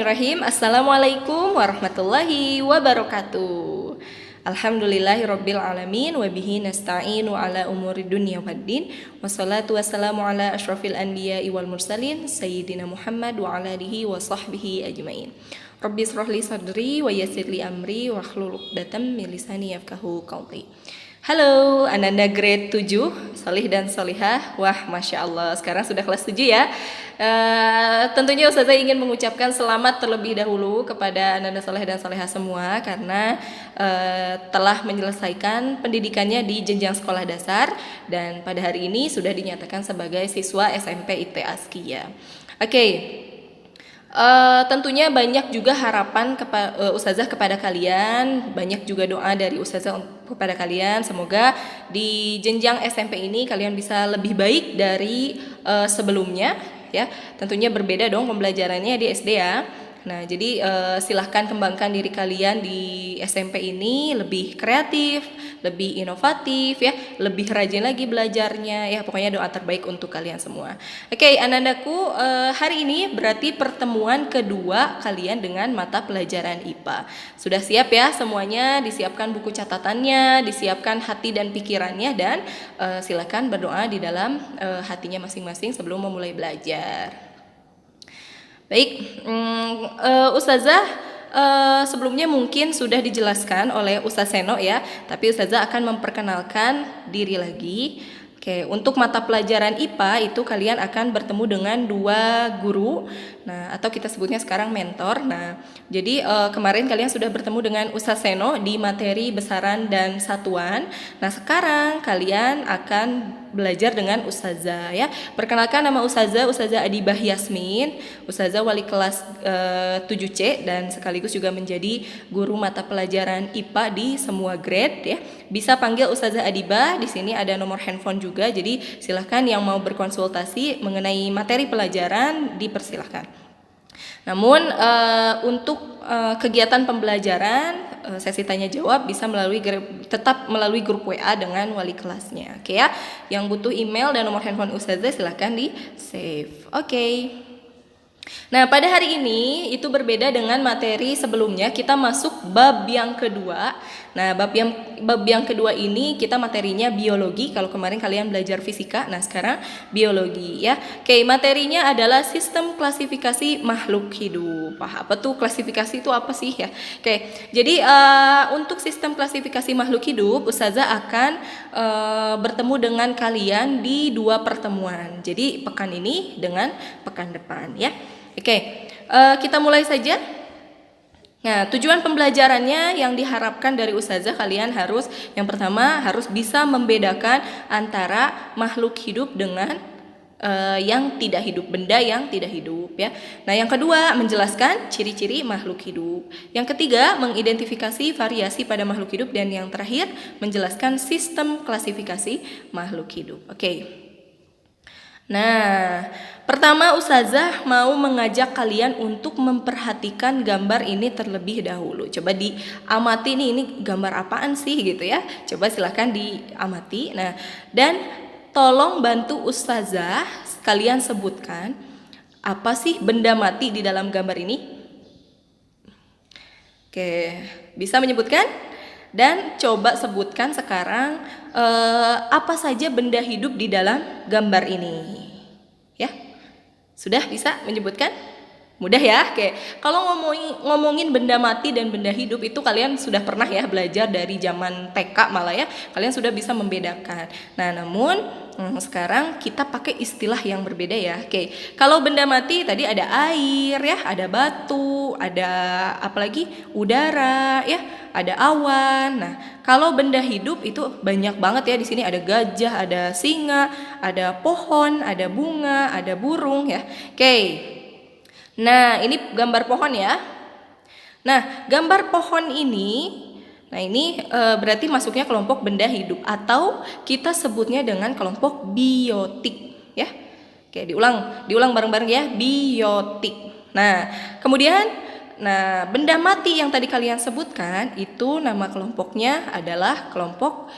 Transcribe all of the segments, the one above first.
Bismillahirrahmanirrahim. Assalamualaikum warahmatullahi wabarakatuh. Alhamdulillahirabbil alamin wa bihi nasta'inu ala umuri dunya waddin. Wassalatu wassalamu ala asyrafil anbiya'i wal mursalin sayyidina Muhammad wa ala alihi wa sahbihi ajmain. Rabbi shrah li sadri wa yassir li amri wahlul 'uqdatam min lisani yafqahu qawli. Halo, Ananda grade 7, solih dan solihah. Wah, Masya Allah, sekarang sudah kelas 7 ya. Tentunya Ustazah ingin mengucapkan selamat terlebih dahulu kepada Ananda soleh dan solihah semua, karena telah menyelesaikan pendidikannya di jenjang sekolah dasar, dan pada hari ini sudah dinyatakan sebagai siswa SMP IT Askia. Oke. Tentunya banyak juga harapan Ustazah kepada kalian, banyak juga doa dari Ustazah kepada kalian. Semoga di jenjang SMP ini kalian bisa lebih baik dari sebelumnya, ya. Tentunya berbeda dong pembelajarannya di SD ya. Nah, jadi silahkan kembangkan diri kalian di SMP ini lebih kreatif, lebih inovatif ya, lebih rajin lagi belajarnya ya. Pokoknya doa terbaik untuk kalian semua. Oke, Anandaku, hari ini berarti pertemuan kedua kalian dengan mata pelajaran IPA. Sudah siap ya semuanya? Disiapkan buku catatannya, disiapkan hati dan pikirannya, dan silahkan berdoa di dalam hatinya masing-masing sebelum memulai belajar. Baik, Ustazah sebelumnya mungkin sudah dijelaskan oleh Ustaz Seno ya, tapi Ustazah akan memperkenalkan diri lagi. Oke, untuk mata pelajaran IPA itu kalian akan bertemu dengan dua guru, nah atau kita sebutnya sekarang mentor. Nah, jadi kemarin kalian sudah bertemu dengan Ustaz Seno di materi besaran dan satuan. Nah, sekarang kalian akan belajar dengan Ustazah ya. Perkenalkan, nama Ustazah Adibah Yasmin, Ustazah wali kelas 7C dan sekaligus juga menjadi guru mata pelajaran IPA di semua grade ya. Bisa panggil Ustazah Adibah, di sini ada nomor handphone juga. Jadi silahkan yang mau berkonsultasi mengenai materi pelajaran dipersilahkan. Namun untuk kegiatan pembelajaran sesi tanya jawab bisa tetap melalui grup WA dengan wali kelasnya. Oke ya. Yang butuh email dan nomor handphone Ustazah silahkan di save. Oke. Nah, pada hari ini itu berbeda dengan materi sebelumnya. Kita masuk bab yang kedua. Nah, bab yang kedua ini kita materinya biologi. Kalau kemarin kalian belajar fisika, nah sekarang biologi ya. Oke, materinya adalah sistem klasifikasi makhluk hidup. Apa tuh klasifikasi itu apa sih ya? Oke, jadi untuk sistem klasifikasi makhluk hidup, Ustazah akan bertemu dengan kalian di dua pertemuan. Jadi pekan ini dengan pekan depan ya. Oke, kita mulai saja. Nah, tujuan pembelajarannya yang diharapkan dari Ustazah, kalian harus, yang pertama harus bisa membedakan antara makhluk hidup dengan yang tidak hidup, benda yang tidak hidup ya. Nah, yang kedua menjelaskan ciri-ciri makhluk hidup. Yang ketiga mengidentifikasi variasi pada makhluk hidup, dan yang terakhir menjelaskan sistem klasifikasi makhluk hidup. Oke. Nah, pertama Ustazah mau mengajak kalian untuk memperhatikan gambar ini terlebih dahulu. Coba diamati nih, ini gambar apaan sih gitu ya. Coba silahkan diamati. Nah, dan tolong bantu Ustazah kalian sebutkan apa sih benda mati di dalam gambar ini. Oke, bisa menyebutkan? Dan coba sebutkan sekarang apa saja benda hidup di dalam gambar ini. Ya, sudah bisa menyebutkan? Mudah ya. Oke. Kalau ngomongin benda mati dan benda hidup itu kalian sudah pernah ya belajar dari zaman TK malah ya. Kalian sudah bisa membedakan. Nah, namun sekarang kita pakai istilah yang berbeda ya. Oke. Kalau benda mati tadi ada air ya, ada batu, ada apalagi udara ya, ada awan. Nah, kalau benda hidup itu banyak banget ya. Di sini ada gajah, ada singa, ada pohon, ada bunga, ada burung ya. Oke. Nah, ini gambar pohon ya. Nah, gambar pohon ini, nah ini berarti masuknya kelompok benda hidup, atau kita sebutnya dengan kelompok biotik ya. Oke, diulang bareng-bareng ya, biotik. Nah, kemudian benda mati yang tadi kalian sebutkan itu nama kelompoknya adalah kelompok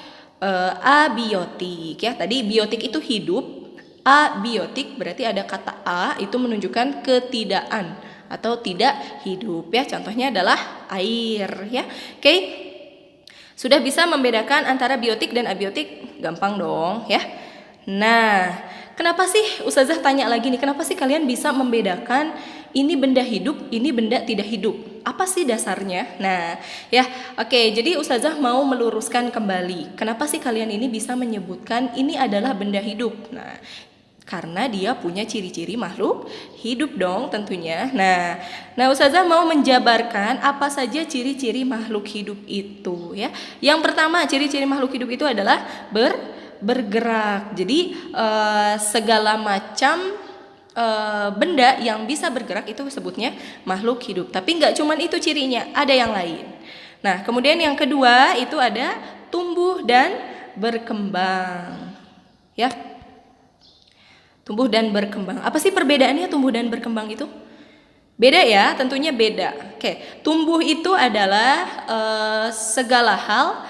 abiotik ya. Tadi biotik itu hidup, abiotik berarti ada kata a, itu menunjukkan ketidakan atau tidak hidup ya. Contohnya adalah air ya. Oke. Sudah bisa membedakan antara biotik dan abiotik? Gampang dong ya. Nah, kenapa sih Ustazah tanya lagi nih, kenapa sih kalian bisa membedakan ini benda hidup, ini benda tidak hidup? Apa sih dasarnya? Nah, ya, oke. Jadi Ustazah mau meluruskan kembali. Kenapa sih kalian ini bisa menyebutkan ini adalah benda hidup? Nah, karena dia punya ciri-ciri makhluk hidup dong tentunya. Nah Ustazah mau menjabarkan apa saja ciri-ciri makhluk hidup itu ya. Yang pertama, ciri-ciri makhluk hidup itu adalah bergerak. Jadi segala macam benda yang bisa bergerak itu sebutnya makhluk hidup. Tapi nggak cuma itu cirinya, ada yang lain. Nah, kemudian yang kedua itu ada tumbuh dan berkembang. Ya. Tumbuh dan berkembang. Apa sih perbedaannya tumbuh dan berkembang itu? Beda ya, tentunya beda. Oke, tumbuh itu adalah segala hal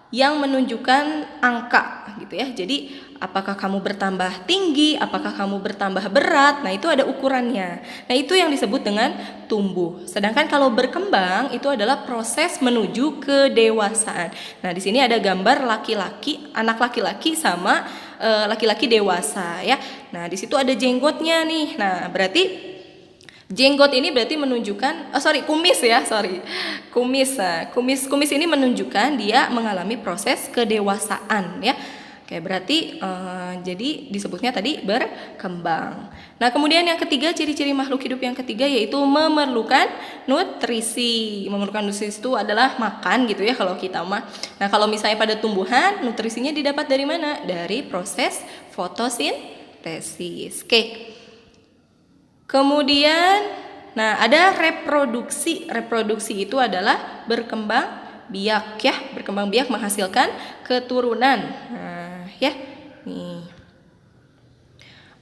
yang menunjukkan angka gitu ya. Jadi apakah kamu bertambah tinggi, apakah kamu bertambah berat, nah itu ada ukurannya. Nah itu yang disebut dengan tumbuh. Sedangkan kalau berkembang itu adalah proses menuju kedewasaan. Nah di sini ada gambar laki-laki, anak laki-laki sama laki-laki dewasa ya. Nah di situ ada jenggotnya nih. Nah berarti jenggot ini berarti menunjukkan, kumis. Nah, kumis ini menunjukkan dia mengalami proses kedewasaan ya. Oke, berarti jadi disebutnya tadi berkembang. Nah, kemudian yang ketiga, ciri-ciri makhluk hidup yang ketiga yaitu memerlukan nutrisi. Memerlukan nutrisi itu adalah makan gitu ya kalau kita mah. Nah, kalau misalnya pada tumbuhan, nutrisinya didapat dari mana? Dari proses fotosintesis. Oke. Kemudian, nah ada reproduksi. Reproduksi itu adalah berkembang biak ya, berkembang biak menghasilkan keturunan. Nah, ya. Nih.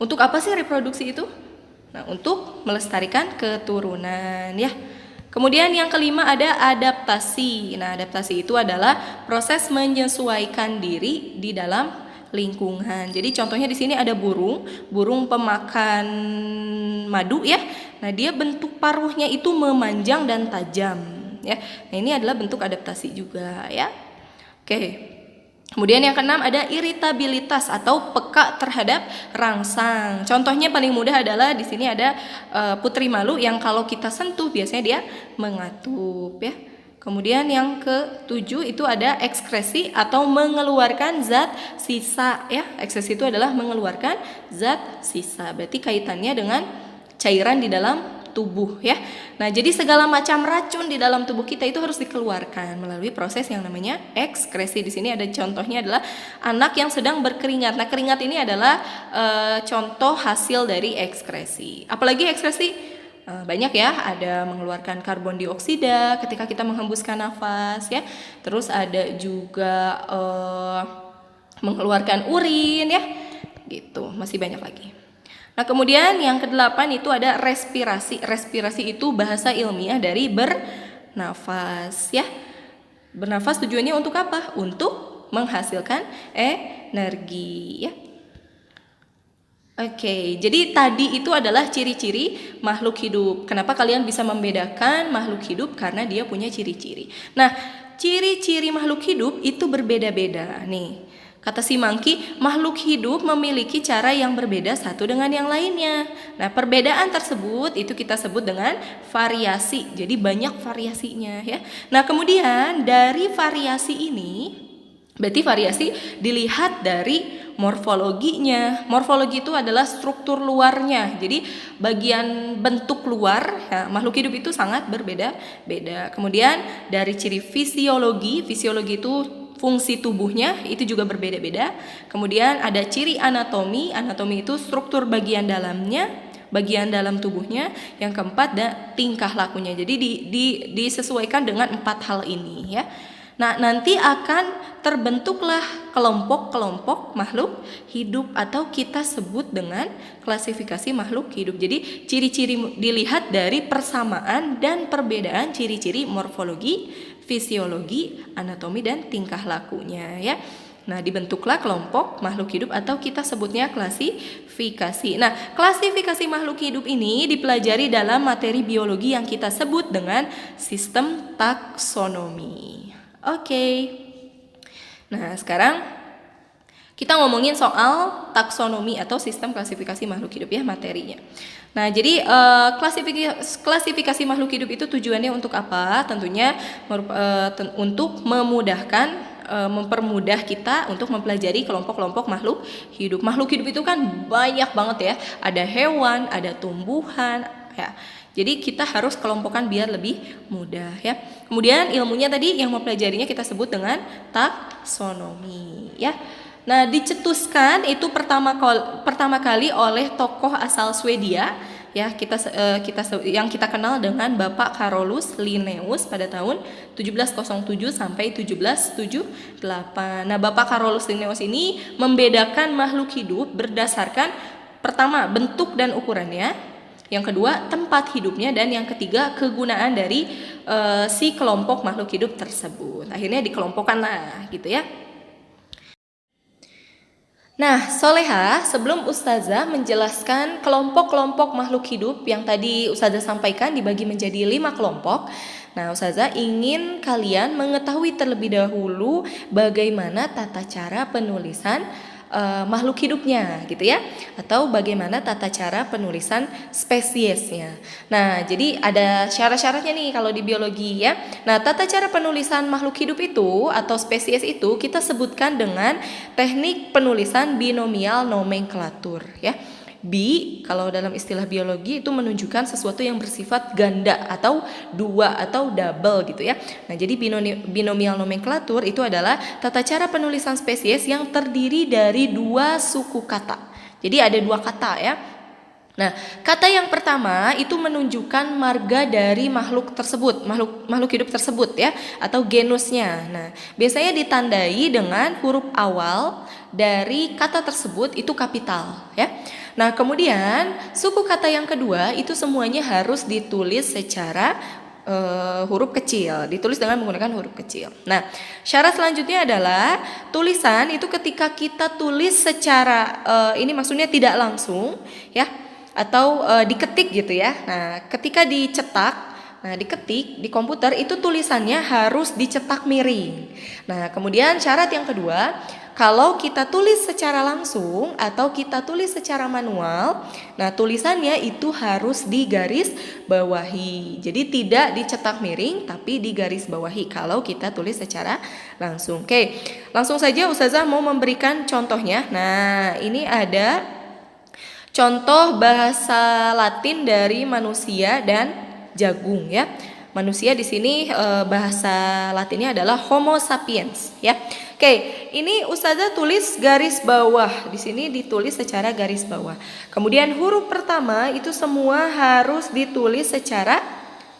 Untuk apa sih reproduksi itu? Nah, untuk melestarikan keturunan ya. Kemudian yang kelima ada adaptasi. Nah, adaptasi itu adalah proses menyesuaikan diri di dalam lingkungan. Jadi contohnya di sini ada burung pemakan madu ya. Nah, dia bentuk paruhnya itu memanjang dan tajam ya. Nah, ini adalah bentuk adaptasi juga ya. Oke. Kemudian yang keenam ada iritabilitas atau peka terhadap rangsang. Contohnya paling mudah adalah di sini ada putri malu yang kalau kita sentuh biasanya dia mengatup ya. Kemudian yang ketujuh itu ada ekskresi atau mengeluarkan zat sisa ya. Ekskresi itu adalah mengeluarkan zat sisa. Berarti kaitannya dengan cairan di dalam tubuh ya. Nah, jadi segala macam racun di dalam tubuh kita itu harus dikeluarkan melalui proses yang namanya ekskresi. Di sini ada contohnya adalah anak yang sedang berkeringat. Nah, keringat ini adalah contoh hasil dari ekskresi. Apalagi ekskresi banyak ya, ada mengeluarkan karbon dioksida ketika kita menghembuskan nafas ya. Terus ada juga mengeluarkan urin ya. Gitu, masih banyak lagi. Nah, kemudian yang kedelapan itu ada respirasi. Respirasi itu bahasa ilmiah dari bernafas ya. Bernafas tujuannya untuk apa? Untuk menghasilkan energi ya. Oke, jadi tadi itu adalah ciri-ciri makhluk hidup. Kenapa kalian bisa membedakan makhluk hidup? Karena dia punya ciri-ciri. Nah, ciri-ciri makhluk hidup itu berbeda-beda. Nih, kata si Mangki, makhluk hidup memiliki cara yang berbeda satu dengan yang lainnya. Nah, perbedaan tersebut itu kita sebut dengan variasi. Jadi banyak variasinya ya. Nah, kemudian dari variasi ini, berarti variasi dilihat dari morfologinya. Morfologi itu adalah struktur luarnya. Jadi bagian bentuk luar ya, makhluk hidup itu sangat berbeda-beda. Kemudian dari ciri fisiologi, fisiologi itu fungsi tubuhnya itu juga berbeda-beda. Kemudian ada ciri anatomi, anatomi itu struktur bagian dalamnya, bagian dalam tubuhnya. Yang keempat ada tingkah lakunya. Jadi disesuaikan dengan 4 hal ini ya. Nah, nanti akan terbentuklah kelompok-kelompok makhluk hidup atau kita sebut dengan klasifikasi makhluk hidup. Jadi ciri-ciri dilihat dari persamaan dan perbedaan ciri-ciri morfologi, fisiologi, anatomi dan tingkah lakunya ya. Nah, dibentuklah kelompok makhluk hidup atau kita sebutnya klasifikasi. Nah, klasifikasi makhluk hidup ini dipelajari dalam materi biologi yang kita sebut dengan sistem taksonomi. Oke. Nah, sekarang kita ngomongin soal taksonomi atau sistem klasifikasi makhluk hidup ya materinya. Nah, jadi klasifikasi makhluk hidup itu tujuannya untuk apa? Tentunya untuk mempermudah kita untuk mempelajari kelompok-kelompok makhluk hidup. Makhluk hidup itu kan banyak banget ya. Ada hewan, ada tumbuhan, ya. Jadi kita harus kelompokkan biar lebih mudah ya. Kemudian ilmunya tadi yang mempelajarinya kita sebut dengan taksonomi ya. Nah, dicetuskan itu pertama kali oleh tokoh asal Swedia ya, yang kita kenal dengan Bapak Carolus Linnaeus pada tahun 1707 sampai 1778. Nah, Bapak Carolus Linnaeus ini membedakan makhluk hidup berdasarkan pertama bentuk dan ukurannya, yang kedua tempat hidupnya, dan yang ketiga kegunaan dari si kelompok makhluk hidup tersebut. Akhirnya dikelompokkan lah gitu ya. Nah, Soleha, sebelum Ustazah menjelaskan kelompok-kelompok makhluk hidup yang tadi Ustazah sampaikan dibagi menjadi 5 kelompok. Nah, Ustazah ingin kalian mengetahui terlebih dahulu bagaimana tata cara penulisan makhluk hidupnya gitu ya, atau bagaimana tata cara penulisan spesiesnya. Nah, jadi ada syarat-syaratnya nih kalau di biologi ya. Nah, tata cara penulisan makhluk hidup itu atau spesies itu kita sebutkan dengan teknik penulisan binomial nomenklatur ya. Bi kalau dalam istilah biologi itu menunjukkan sesuatu yang bersifat ganda atau dua atau double gitu ya. Nah, jadi binomial nomenklatur itu adalah tata cara penulisan spesies yang terdiri dari 2 suku kata. Jadi ada 2 kata ya. Nah, kata yang pertama itu menunjukkan marga dari makhluk tersebut, makhluk hidup tersebut ya, atau genusnya. Nah, biasanya ditandai dengan huruf awal dari kata tersebut itu kapital ya. Nah, kemudian suku kata yang kedua itu semuanya harus ditulis secara huruf kecil, ditulis dengan menggunakan huruf kecil. Nah, syarat selanjutnya adalah tulisan itu ketika kita tulis secara ini maksudnya tidak langsung ya, atau diketik gitu ya. Nah, ketika diketik di komputer itu tulisannya harus dicetak miring. Nah, kemudian syarat yang kedua, kalau kita tulis secara langsung atau kita tulis secara manual, nah tulisannya itu harus digaris bawahi. Jadi tidak dicetak miring tapi digaris bawahi kalau kita tulis secara langsung. Oke, langsung saja Ustazah mau memberikan contohnya. Nah, ini ada contoh bahasa Latin dari manusia dan jagung ya. Manusia di sini bahasa Latinnya adalah Homo sapiens ya. Oke, ini Ustazah tulis garis bawah. Di sini ditulis secara garis bawah. Kemudian huruf pertama itu semua harus ditulis secara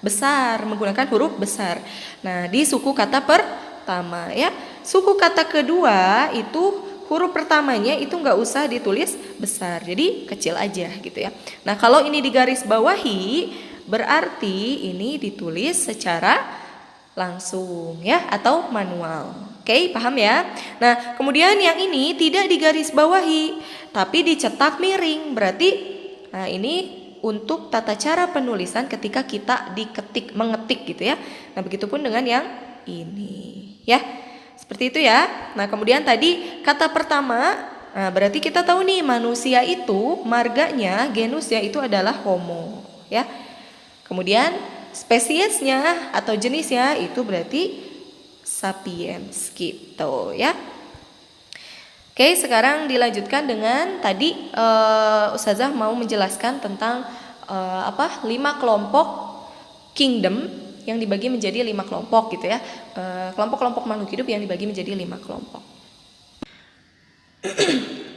besar menggunakan huruf besar. Nah, di suku kata pertama ya. Suku kata kedua itu huruf pertamanya itu nggak usah ditulis besar, jadi kecil aja gitu ya. Nah, kalau ini digaris bawahi berarti ini ditulis secara langsung ya atau manual. Oke, paham ya? Nah, kemudian yang ini tidak digaris bawahi tapi dicetak miring. Berarti nah ini untuk tata cara penulisan ketika kita mengetik gitu ya. Nah, begitupun dengan yang ini ya. Seperti itu ya. Nah, kemudian tadi kata pertama, nah berarti kita tahu nih manusia itu marganya, genusnya itu adalah Homo ya. Kemudian spesiesnya atau jenisnya itu berarti sapiens gitu ya. Oke, sekarang dilanjutkan dengan tadi Ustazah mau menjelaskan tentang 5 kelompok kingdom yang dibagi menjadi 5 kelompok gitu ya. Kelompok-kelompok makhluk hidup yang dibagi menjadi 5 kelompok.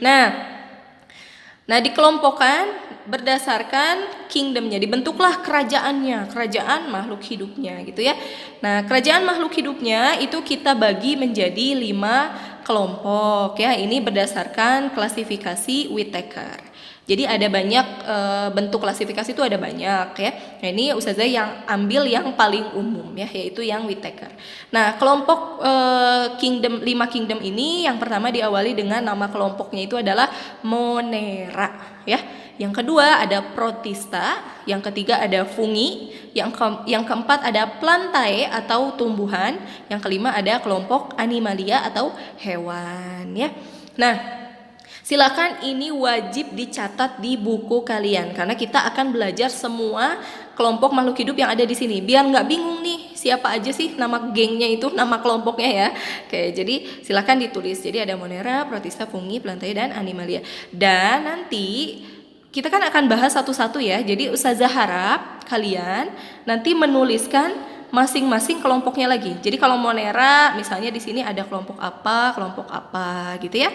Nah, dikelompokkan berdasarkan kingdomnya, dibentuklah kerajaan makhluk hidupnya gitu ya. Nah, kerajaan makhluk hidupnya itu kita bagi menjadi 5 kelompok ya. Ini berdasarkan klasifikasi Whittaker. Jadi ada banyak bentuk klasifikasi itu ada banyak ya. Nah, ini Ustazah yang ambil yang paling umum ya, yaitu yang Whittaker. Nah, kelompok 5 kingdom ini yang pertama diawali dengan nama kelompoknya itu adalah Monera ya. Yang kedua ada Protista, yang ketiga ada Fungi, yang keempat ada Plantae atau tumbuhan, yang kelima ada kelompok Animalia atau hewan ya. Nah, silakan ini wajib dicatat di buku kalian karena kita akan belajar semua kelompok makhluk hidup yang ada di sini. Biar nggak bingung nih siapa aja sih nama gengnya itu, nama kelompoknya ya. Oke, jadi silakan ditulis. Jadi ada Monera, Protista, Fungi, Plantae dan Animalia. Dan nanti kita kan akan bahas satu-satu ya. Jadi Ustazah harap kalian nanti menuliskan masing-masing kelompoknya lagi. Jadi kalau Monera misalnya di sini ada kelompok apa gitu ya.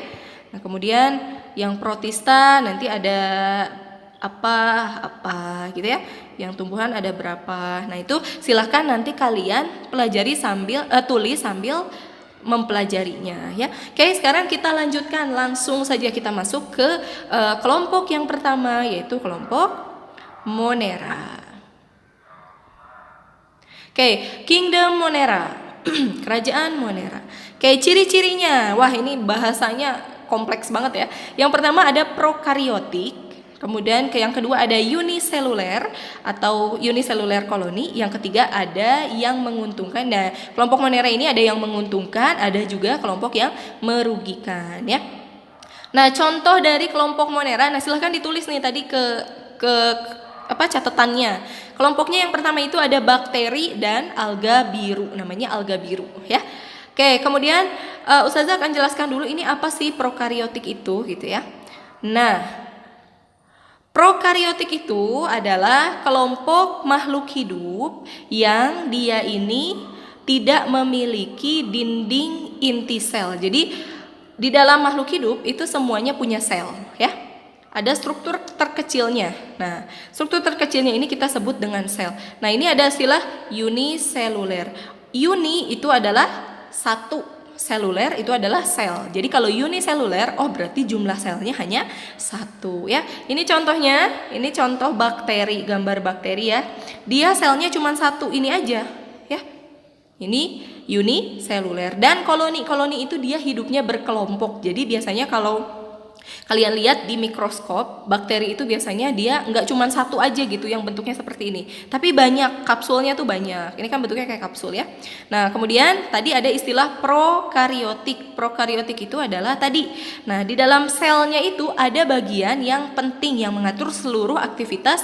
Nah, kemudian yang Protista nanti ada apa gitu ya. Yang tumbuhan ada berapa. Nah, itu silahkan nanti kalian pelajari sambil tulis sambil mempelajarinya ya. Oke, sekarang kita lanjutkan, langsung saja kita masuk ke kelompok yang pertama, yaitu kelompok Monera. Oke, Kingdom Monera. Kerajaan Monera. Oke, ciri-cirinya. Wah, ini bahasanya kompleks banget ya. Yang pertama ada prokariotik, kemudian yang kedua ada uniseluler atau uniseluler koloni, yang ketiga ada yang menguntungkan. Nah, kelompok Monera ini ada yang menguntungkan, ada juga kelompok yang merugikan ya. Nah, contoh dari kelompok Monera, nah silahkan ditulis nih tadi ke catatannya. Kelompoknya yang pertama itu ada bakteri dan alga biru, namanya alga biru ya. Oke, kemudian Ustazah akan jelaskan dulu ini apa sih prokariotik itu gitu ya. Nah, prokariotik itu adalah kelompok makhluk hidup yang dia ini tidak memiliki dinding inti sel. Jadi di dalam makhluk hidup itu semuanya punya sel ya. Ada struktur terkecilnya. Nah, struktur terkecilnya ini kita sebut dengan sel. Nah, ini ada istilah uniseluler. Uni itu adalah satu, seluler itu adalah sel. Jadi kalau uniseluler, oh berarti jumlah selnya hanya satu ya. Ini contohnya, ini contoh bakteri, gambar bakteri ya. Dia selnya cuma satu, ini aja ya. Ini uniseluler. Dan koloni itu dia hidupnya berkelompok. Jadi biasanya kalau kalian lihat di mikroskop, bakteri itu biasanya dia nggak cuma satu aja gitu yang bentuknya seperti ini, tapi banyak, kapsulnya tuh banyak. Ini kan bentuknya kayak kapsul ya. Nah, kemudian tadi ada istilah prokariotik. Prokariotik itu adalah tadi. Nah, di dalam selnya itu ada bagian yang penting yang mengatur seluruh aktivitas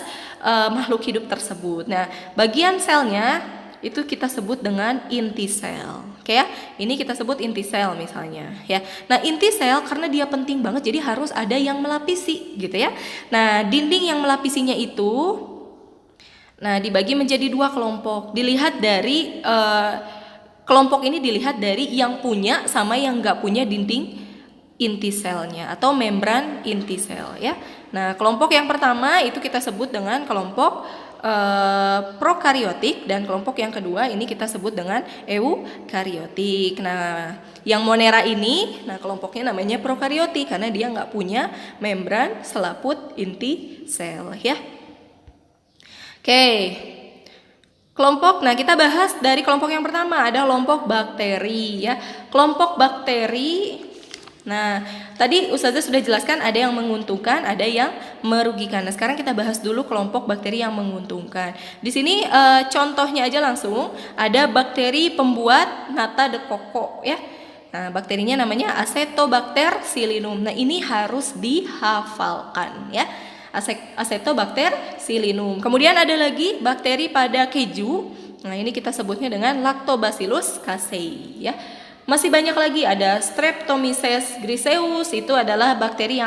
makhluk hidup tersebut. Nah, bagian selnya itu kita sebut dengan inti sel. Oke ya, ini kita sebut inti sel misalnya ya. Nah, inti sel karena dia penting banget jadi harus ada yang melapisi gitu ya. Nah, dinding yang melapisinya itu dibagi menjadi dua kelompok. Dilihat dari kelompok ini dilihat dari yang punya sama yang nggak punya dinding inti selnya atau membran inti sel ya. Nah, kelompok yang pertama itu kita sebut dengan kelompok prokariotik, dan kelompok yang kedua ini kita sebut dengan eukariotik. Nah, yang Monera ini, nah kelompoknya namanya prokariotik karena dia nggak punya membran selaput inti sel ya. Oke. Kelompok, nah kita bahas dari kelompok yang pertama, ada kelompok bakteri ya. Kelompok bakteri, nah tadi Ustazah sudah jelaskan ada yang menguntungkan, ada yang merugikan. Nah, sekarang kita bahas dulu kelompok bakteri yang menguntungkan. Di sini contohnya aja langsung, ada bakteri pembuat nata de coco ya. Nah, bakterinya namanya Acetobacter psilinum. Nah, ini harus dihafalkan ya. Acetobacter psilinum. Kemudian ada lagi bakteri pada keju. Nah, ini kita sebutnya dengan Lactobacillus casei ya. Masih banyak lagi, ada Streptomyces griseus, itu adalah bakteri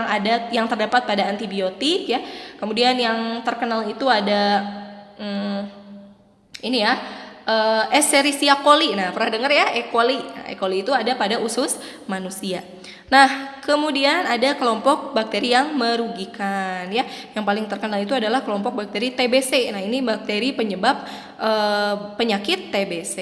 yang terdapat pada antibiotik ya. Kemudian yang terkenal itu ada ini ya, Escherichia coli. Nah, pernah dengar ya E. coli? Nah, E. coli itu ada pada usus manusia. Nah, kemudian ada kelompok bakteri yang merugikan ya. Yang paling terkenal itu adalah kelompok bakteri TBC. Nah, ini bakteri penyebab penyakit TBC.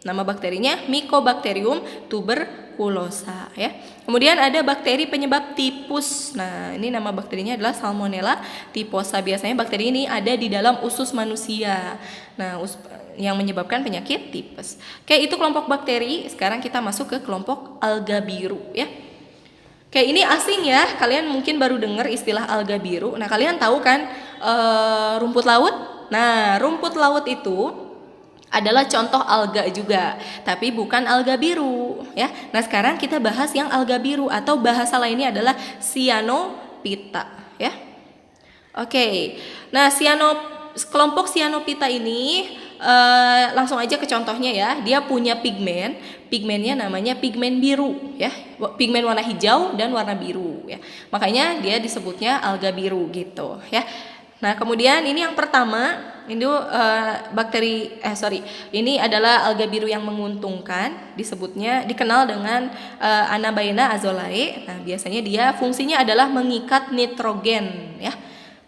Nama bakterinya Mycobacterium tuberculosis. tuberkulosa ya. Kemudian ada bakteri penyebab tipus. Nah, ini nama bakterinya adalah Salmonella typhosa. Biasanya bakteri ini ada di dalam usus manusia. Nah, yang menyebabkan penyakit tipes. Oke, itu kelompok bakteri. Sekarang kita masuk ke kelompok alga biru ya. Oke, ini asing ya. Kalian mungkin baru dengar istilah alga biru. Nah, kalian tahu kan rumput laut? Nah, rumput laut itu adalah contoh alga juga, tapi bukan alga biru ya. Nah, sekarang kita bahas yang alga biru atau bahasa lainnya adalah cyanophyta ya. Oke. Nah, kelompok cyanophyta ini langsung aja ke contohnya ya. Dia punya pigmennya namanya pigmen biru ya. Pigmen warna hijau dan warna biru ya. Makanya dia disebutnya alga biru gitu ya. Nah, kemudian ini yang pertama, ini ini adalah alga biru yang menguntungkan, dikenal dengan Anabaena azolae. Nah, biasanya dia fungsinya adalah mengikat nitrogen ya.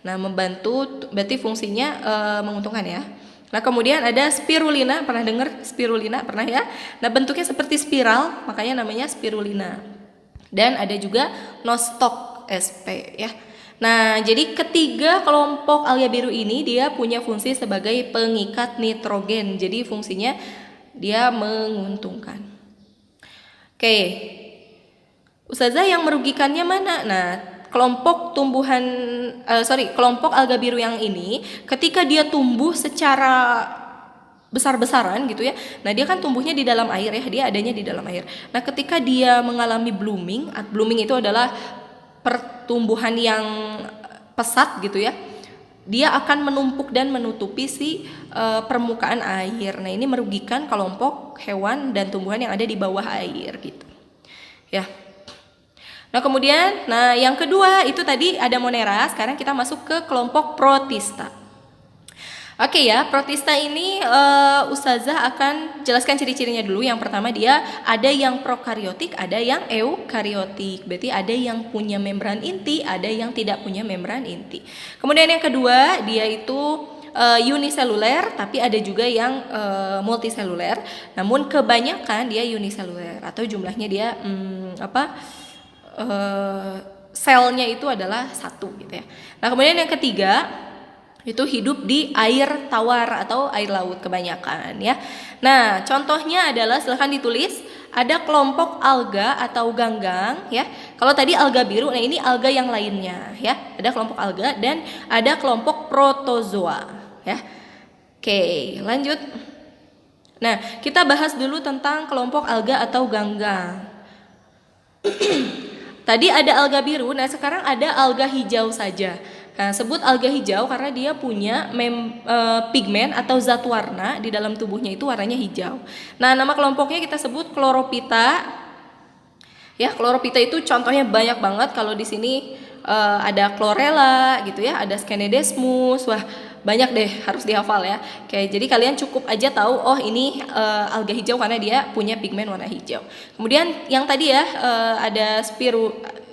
Nah, membantu, berarti fungsinya menguntungkan ya. Nah, kemudian ada spirulina, pernah dengar spirulina? Pernah ya? Nah, bentuknya seperti spiral, makanya namanya spirulina. Dan ada juga Nostoc sp ya. Nah, jadi ketiga kelompok alga biru ini dia punya fungsi sebagai pengikat nitrogen. Jadi fungsinya dia menguntungkan. Oke. Ustazah, yang merugikannya mana? Nah, kelompok kelompok alga biru yang ini ketika dia tumbuh secara besar-besaran gitu ya. Nah, dia kan tumbuhnya di dalam air ya, dia adanya di dalam air. Nah, ketika dia mengalami blooming itu adalah pertumbuhan yang pesat gitu ya, dia akan menumpuk dan menutupi permukaan air. Nah, ini merugikan kelompok hewan dan tumbuhan yang ada di bawah air gitu ya. Nah, kemudian yang kedua itu tadi ada Monera. Sekarang kita masuk ke kelompok Protista. Oke ya, Protista ini Ustazah akan jelaskan ciri-cirinya dulu. Yang pertama, dia ada yang prokariotik, ada yang eukariotik. Berarti ada yang punya membran inti, ada yang tidak punya membran inti. Kemudian yang kedua, dia itu uniseluler, tapi ada juga yang multiseluler. Namun kebanyakan dia uniseluler atau jumlahnya dia selnya itu adalah 1 gitu ya. Nah, kemudian yang ketiga itu hidup di air tawar atau air laut kebanyakan ya. Nah, contohnya adalah silahkan ditulis, ada kelompok alga atau ganggang ya. Kalau tadi alga biru, nah ini alga yang lainnya ya. Ada kelompok alga dan ada kelompok protozoa ya. Oke, lanjut. Nah, kita bahas dulu tentang kelompok alga atau ganggang. Tadi ada alga biru, nah sekarang ada alga hijau saja. Nah, sebut alga hijau karena dia punya pigmen atau zat warna di dalam tubuhnya itu warnanya hijau. Nah, nama kelompoknya kita sebut Chlorophyta. Ya, Chlorophyta itu contohnya banyak banget. Kalau di sini ada Chlorella gitu ya, ada Schenedesmus. Wah, banyak deh, harus dihafal ya. Oke, jadi kalian cukup aja tahu, oh ini alga hijau karena dia punya pigmen warna hijau. Kemudian yang tadi ya ada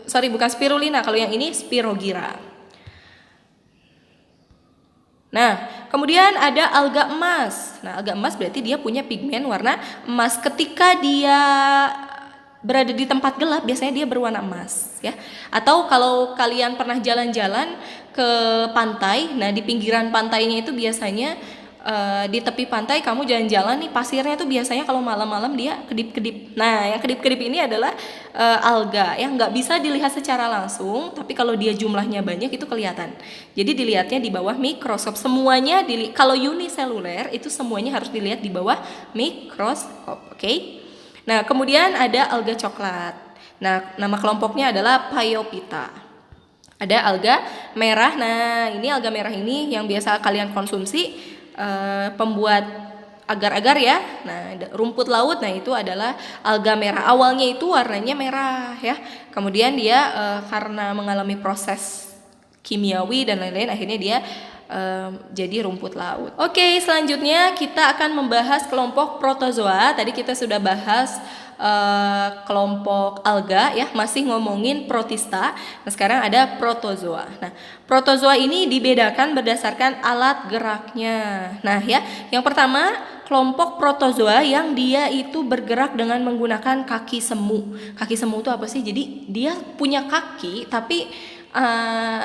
bukan spirulina, kalau yang ini spirogyra. Nah, kemudian ada alga emas. Nah, alga emas berarti dia punya pigmen warna emas. Ketika dia berada di tempat gelap, biasanya dia berwarna emas ya. Atau kalau kalian pernah jalan-jalan ke pantai, nah di pinggiran pantainya itu biasanya di tepi pantai kamu jalan-jalan nih, pasirnya tuh biasanya kalau malam-malam dia kedip-kedip. Nah, yang kedip-kedip ini adalah alga yang nggak bisa dilihat secara langsung, tapi kalau dia jumlahnya banyak itu kelihatan. Jadi dilihatnya di bawah mikroskop. Semuanya kalau uniseluler itu semuanya harus dilihat di bawah mikroskop. Oke? Nah, kemudian ada alga coklat. Nah, nama kelompoknya adalah Phaeophyta. Ada alga merah. Nah, ini alga merah ini yang biasa kalian konsumsi, pembuat agar-agar ya. Nah, rumput laut, nah itu adalah alga merah. Awalnya itu warnanya merah ya. Kemudian dia karena mengalami proses kimiawi dan lain-lain, akhirnya dia jadi rumput laut. Oke, selanjutnya kita akan membahas kelompok protozoa. Tadi kita sudah bahas kelompok alga ya, masih ngomongin protista. Nah, sekarang ada protozoa. Nah, protozoa ini dibedakan berdasarkan alat geraknya. Nah, ya, yang pertama kelompok protozoa yang dia itu bergerak dengan menggunakan kaki semu. Kaki semu itu apa sih? Jadi dia punya kaki tapi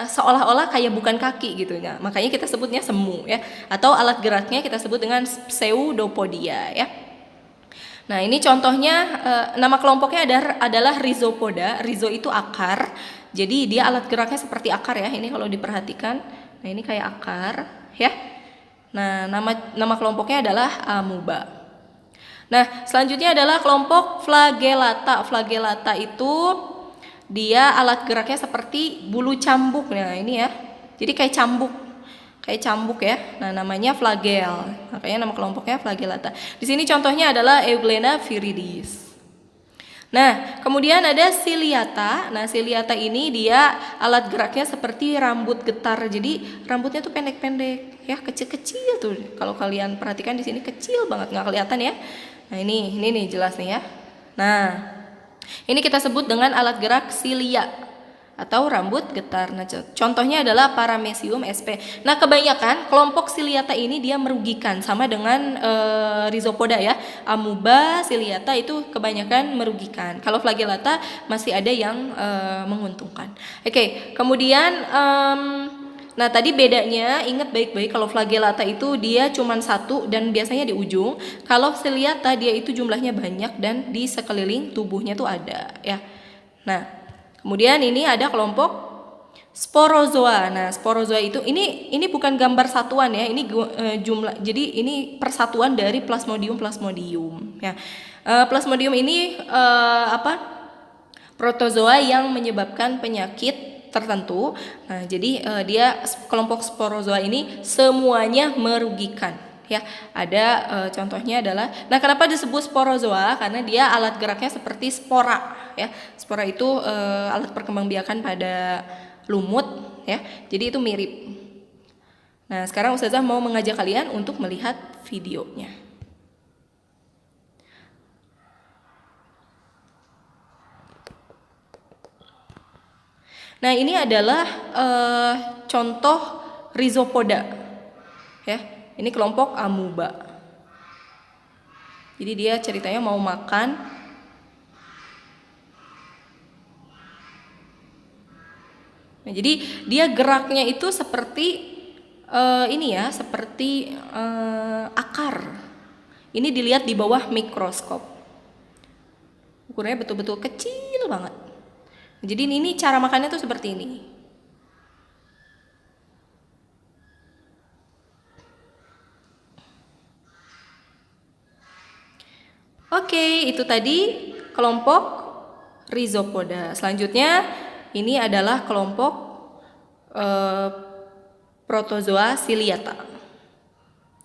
seolah-olah kayak bukan kaki gitu ya. Makanya kita sebutnya semu ya. Atau alat geraknya kita sebut dengan pseudopodia ya. Nah, ini contohnya nama kelompoknya adalah rhizopoda. Rhizo itu akar. Jadi dia alat geraknya seperti akar ya. Ini kalau diperhatikan. Nah, ini kayak akar ya. Nah, nama kelompoknya adalah amuba. Nah, selanjutnya adalah kelompok flagellata. Flagellata itu dia alat geraknya seperti bulu cambuk. Nah, ini ya. Jadi kayak cambuk ya. Nah, namanya flagel. Makanya nama kelompoknya flagellata. Di sini contohnya adalah Euglena viridis. Nah, kemudian ada ciliata. Nah, ciliata ini dia alat geraknya seperti rambut getar. Jadi rambutnya tuh pendek-pendek, ya kecil-kecil tuh. Kalau kalian perhatikan di sini kecil banget, nggak kelihatan ya. Nah, ini nih jelas nih ya. Nah, ini kita sebut dengan alat gerak cilia atau rambut getar. Nah, contohnya adalah Paramecium sp. Nah, kebanyakan kelompok ciliata ini dia merugikan sama dengan rhizopoda ya. Amuba, ciliata itu kebanyakan merugikan. Kalau flagellata masih ada yang menguntungkan. Oke, kemudian nah tadi bedanya ingat baik-baik kalau flagellata itu dia cuma satu dan biasanya di ujung. Kalau ciliata dia itu jumlahnya banyak dan di sekeliling tubuhnya tuh ada ya. Nah, kemudian ini ada kelompok sporozoa. Nah, sporozoa itu ini bukan gambar satuan ya, ini jumlah. Jadi ini persatuan dari Plasmodium ya. Plasmodium ini protozoa yang menyebabkan penyakit tertentu. Nah, jadi dia kelompok sporozoa ini semuanya merugikan. Ya, ada contohnya adalah, nah kenapa disebut sporozoa? Karena dia alat geraknya seperti spora, ya. Spora itu alat perkembangbiakan pada lumut, ya. Jadi itu mirip. Nah, sekarang Ustazah mau mengajak kalian untuk melihat videonya. Nah, ini adalah contoh rhizopoda, ya. Ini kelompok amuba. Jadi dia ceritanya mau makan. Nah, jadi dia geraknya itu seperti ini ya, seperti akar. Ini dilihat di bawah mikroskop. Ukurannya betul-betul kecil banget. Jadi ini cara makannya tuh seperti ini. Oke, itu tadi kelompok rhizopoda. Selanjutnya ini adalah kelompok protozoa ciliata.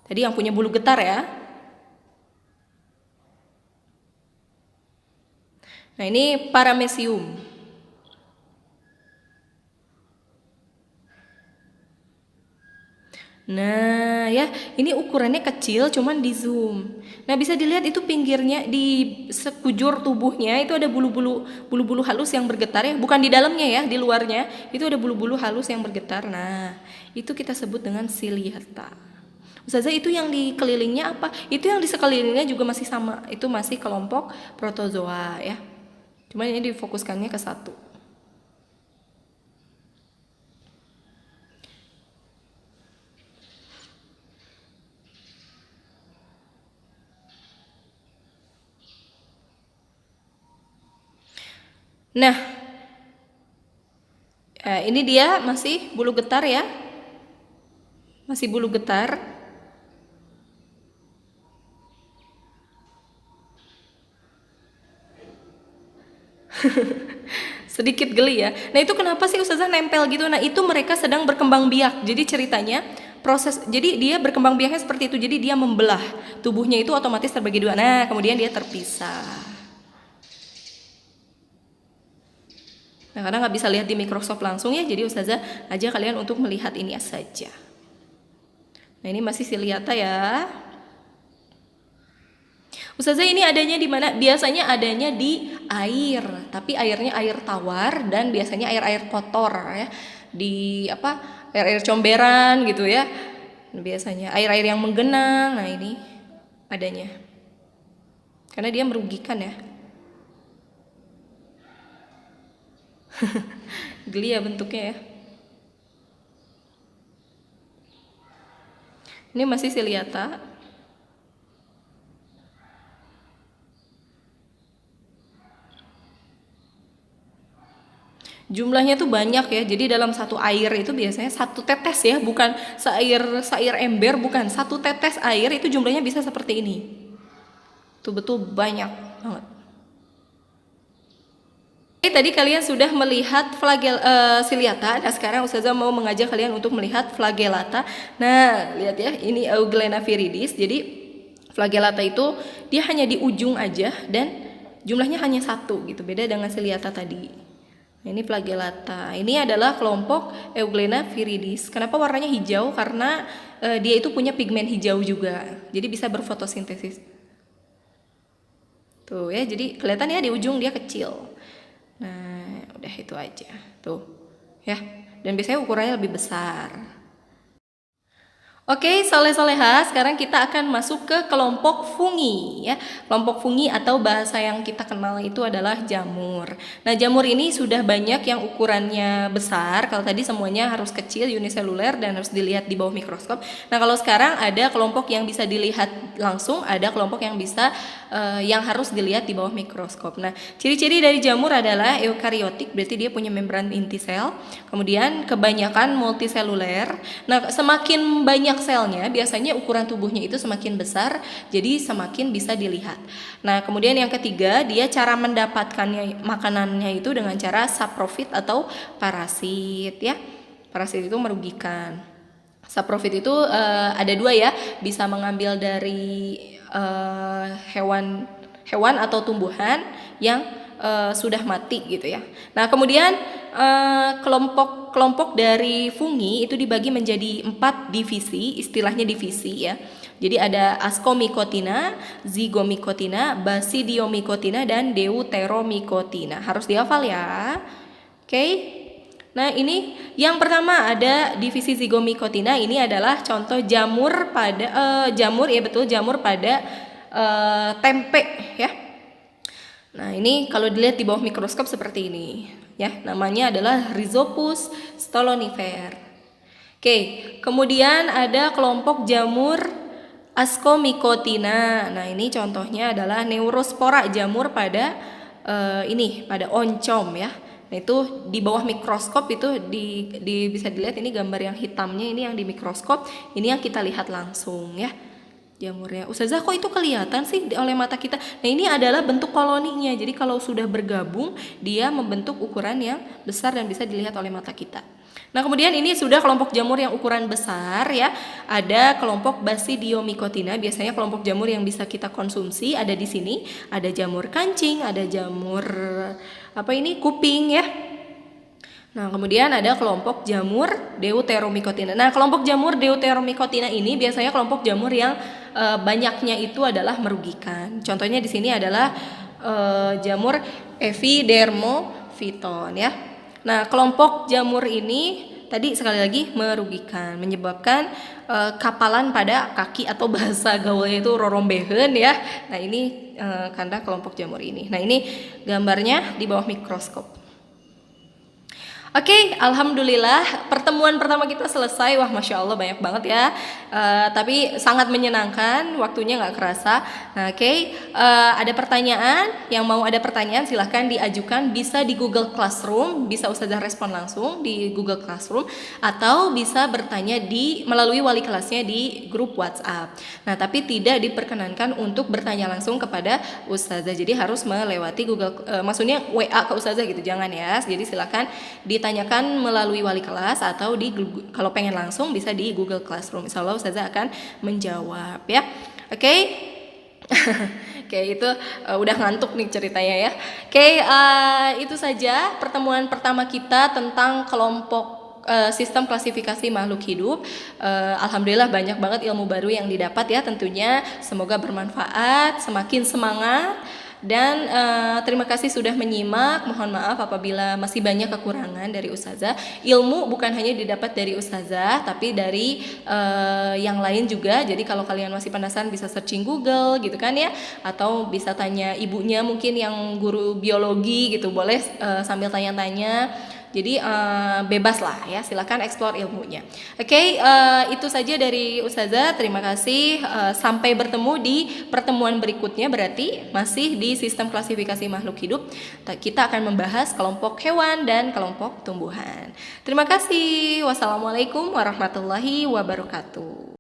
Tadi yang punya bulu getar ya. Nah, ini Paramecium. Nah, ya, ini ukurannya kecil, cuman di zoom. Nah, bisa dilihat itu pinggirnya di sekujur tubuhnya itu ada bulu-bulu halus yang bergetar ya, bukan di dalamnya ya, di luarnya itu ada bulu-bulu halus yang bergetar. Nah, itu kita sebut dengan ciliata. Ustazah, itu yang di kelilingnya apa? Itu yang di sekelilingnya juga masih sama, itu masih kelompok protozoa ya. Cuman ini difokuskannya ke satu. Nah, ini dia masih bulu getar ya, masih bulu getar. Sedikit geli ya. Nah, itu kenapa sih Ustazah nempel gitu? Nah, itu mereka sedang berkembang biak. Jadi ceritanya jadi dia berkembang biaknya seperti itu. Jadi dia membelah tubuhnya itu otomatis terbagi dua. Nah, kemudian dia terpisah. Nah, karena nggak bisa lihat di mikroskop langsung ya, jadi Ustazah aja kalian untuk melihat ini saja. Nah, ini masih ciliata ya. Ustazah, ini adanya di mana? Biasanya adanya di air, tapi airnya air tawar dan biasanya air-air kotor ya. Di air-air comberan gitu ya. Biasanya air-air yang menggenang. Nah, ini. adanya. Karena dia merugikan ya. Geli ya bentuknya ya. Ini masih ciliata. Jumlahnya tuh banyak ya. Jadi dalam satu air itu biasanya satu tetes ya, bukan seair ember, bukan. Satu tetes air itu jumlahnya bisa seperti ini. Tuh betul banyak banget. Oke, tadi kalian sudah melihat ciliata. Nah, sekarang Ustazah mau mengajak kalian untuk melihat flagellata. Nah, lihat ya, ini Euglena viridis. Jadi flagellata itu dia hanya di ujung aja dan jumlahnya hanya satu gitu. Beda dengan ciliata tadi. Nah, ini flagellata. Ini adalah kelompok Euglena viridis. Kenapa warnanya hijau? Karena dia itu punya pigmen hijau juga. Jadi bisa berfotosintesis. Tuh ya, jadi kelihatan ya di ujung dia kecil. Nah, udah itu aja. Tuh. Ya. Dan biasanya ukurannya lebih besar. Oke, soleh-soleha, sekarang kita akan masuk ke kelompok fungi ya. Kelompok fungi atau bahasa yang kita kenal itu adalah jamur. Nah, jamur ini sudah banyak yang ukurannya besar. Kalau tadi semuanya harus kecil, uniseluler dan harus dilihat di bawah mikroskop. Nah, kalau sekarang ada kelompok yang bisa dilihat langsung, ada kelompok yang bisa yang harus dilihat di bawah mikroskop. Nah, ciri-ciri dari jamur adalah eukariotik, berarti dia punya membran inti sel. Kemudian kebanyakan multiseluler. Nah, semakin banyak selnya, biasanya ukuran tubuhnya itu semakin besar, jadi semakin bisa dilihat. Nah, kemudian yang ketiga, dia cara mendapatkannya makanannya itu dengan cara saprofit atau parasit ya. Parasit itu merugikan. Saprofit itu ada dua ya, bisa mengambil dari hewan atau tumbuhan yang sudah mati gitu ya. Nah, kemudian kelompok dari fungi itu dibagi menjadi 4 divisi, istilahnya divisi ya. Jadi ada Ascomycotina, Zygomycotina, Basidiomycotina dan Deuteromycotina. Harus dihafal ya. Oke. Nah, ini yang pertama ada divisi Zygomycotina. Ini adalah contoh jamur pada jamur pada tempe ya. Nah, ini kalau dilihat di bawah mikroskop seperti ini ya. Namanya adalah Rhizopus stolonifer. Oke, kemudian ada kelompok jamur Ascomycotina. Nah, ini contohnya adalah Neurospora, jamur pada pada oncom ya. Nah, itu di bawah mikroskop itu bisa dilihat, ini gambar yang hitamnya, ini yang di mikroskop, ini yang kita lihat langsung ya. Jamurnya. Ustazah, kok itu kelihatan sih oleh mata kita? Nah, ini adalah bentuk koloninya. Jadi kalau sudah bergabung, dia membentuk ukuran yang besar dan bisa dilihat oleh mata kita. Nah, kemudian ini sudah kelompok jamur yang ukuran besar ya. Ada kelompok Basidiomycotina. Biasanya kelompok jamur yang bisa kita konsumsi ada di sini. Ada jamur kancing, ada jamur kuping ya. Nah, kemudian ada kelompok jamur Deuteromycotina. Nah, kelompok jamur Deuteromycotina ini biasanya kelompok jamur yang banyaknya itu adalah merugikan. Contohnya di sini adalah jamur Epidermophyton ya. Nah, kelompok jamur ini tadi sekali lagi merugikan, menyebabkan kapalan pada kaki atau bahasa gaulnya itu rorombehen ya. Nah, ini karena kelompok jamur ini. Nah, ini gambarnya di bawah mikroskop. Oke, alhamdulillah pertemuan pertama kita selesai. Wah, masya Allah banyak banget ya. Tapi sangat menyenangkan, waktunya nggak kerasa. Nah, ada pertanyaan? Yang mau ada pertanyaan silahkan diajukan. Bisa di Google Classroom, bisa Ustazah respon langsung di Google Classroom, atau bisa bertanya melalui wali kelasnya di grup WhatsApp. Nah, tapi tidak diperkenankan untuk bertanya langsung kepada Ustazah. Jadi harus melewati maksudnya WA ke Ustazah gitu, jangan ya. Jadi silahkan ditanyakan melalui wali kelas, atau kalau pengen langsung bisa di Google Classroom. Insyaallah Ustazah akan menjawab ya. Oke. Oke, itu udah ngantuk nih ceritanya ya. Oke, itu saja pertemuan pertama kita tentang kelompok sistem klasifikasi makhluk hidup. Alhamdulillah banyak banget ilmu baru yang didapat ya tentunya. Semoga bermanfaat, semakin semangat Dan terima kasih sudah menyimak. Mohon maaf apabila masih banyak kekurangan dari Ustazah. Ilmu bukan hanya didapat dari Ustazah, tapi dari yang lain juga. Jadi kalau kalian masih penasaran bisa searching Google gitu kan ya, atau bisa tanya ibunya mungkin yang guru biologi gitu, boleh sambil tanya-tanya. Jadi bebas lah ya, silakan explore ilmunya. Oke, itu saja dari Ustazah. Terima kasih. Sampai bertemu di pertemuan berikutnya, berarti masih di sistem klasifikasi makhluk hidup. Kita akan membahas kelompok hewan dan kelompok tumbuhan. Terima kasih. Wassalamualaikum warahmatullahi wabarakatuh.